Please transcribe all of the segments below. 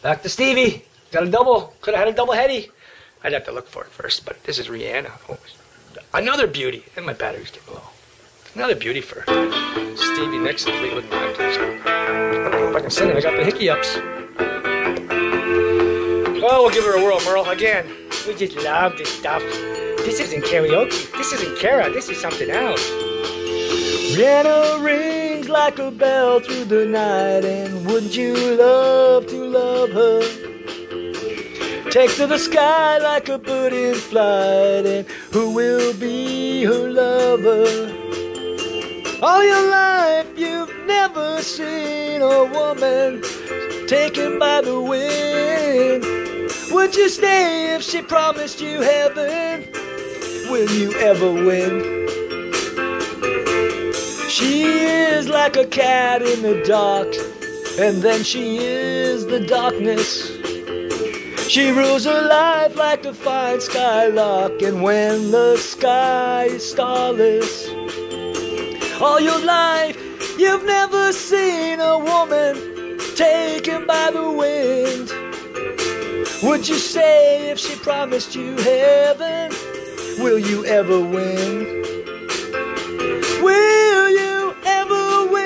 Back to Stevie. Got a double. Could have had a double heady. I'd have to look for it first, but this is Rihanna. Oh, another beauty. And my battery's getting low. Another beauty for Stevie Nicks and Fleetwood Mac. I don't know if I can sing it. I got the hickey ups. Well, we'll give her a whirl, Merle. Again, we just love this stuff. This isn't karaoke. This isn't Kara. This is something else. Rihanna rings like a bell through the night, and wouldn't you love to love her? Take to the sky like a bird in flight, and who will be her lover? All your life you've never seen a woman taken by the wind. Would you stay if she promised you heaven? Will you ever win? She is like a cat in the dark, and then she is the darkness. She rules her life like a fine skylark, and when the sky is starless. All your life you've never seen a woman taken by the wind. Would you say if she promised you heaven? Will you ever win? Will you ever win?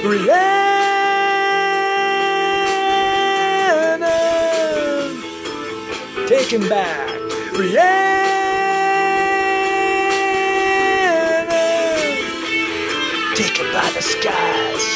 Rihanna, taken back. Rihanna, taken by the skies.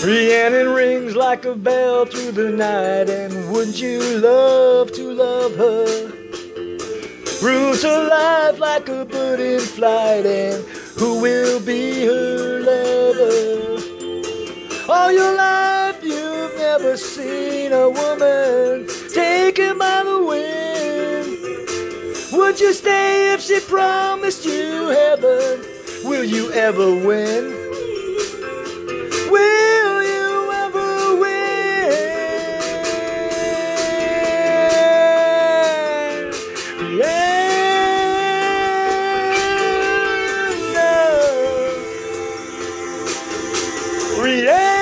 Rihanna rings like a bell through the night, and wouldn't you love to love her? Rules her life like a bird in flight, and who will be her lover? All your life you've never seen a woman taken by the wind. Would you stay if she promised you heaven? Will you ever win? Will you ever win? Rihanna.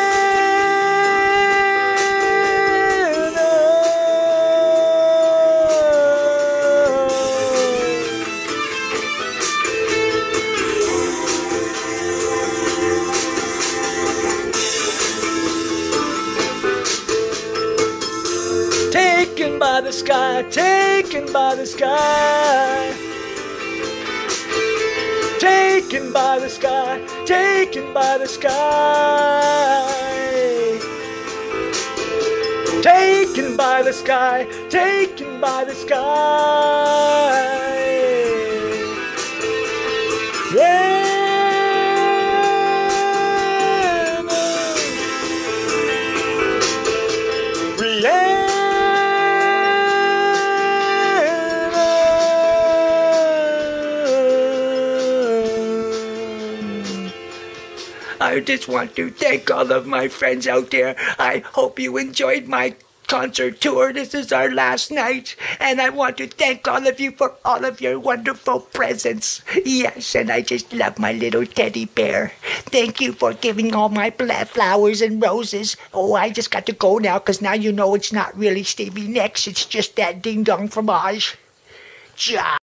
Taken by the sky, taken by the sky. Taken by the sky, taken by the sky. Taken by the sky, taken by the sky. Yeah. I just want to thank all of my friends out there. I hope you enjoyed my concert tour. This is our last night, and I want to thank all of you for all of your wonderful presents. Yes, and I just love my little teddy bear. Thank you for giving all my flowers and roses. Oh, I just got to go now, because now you know it's not really Stevie Nicks. It's just that ding-dong fromage. Ja.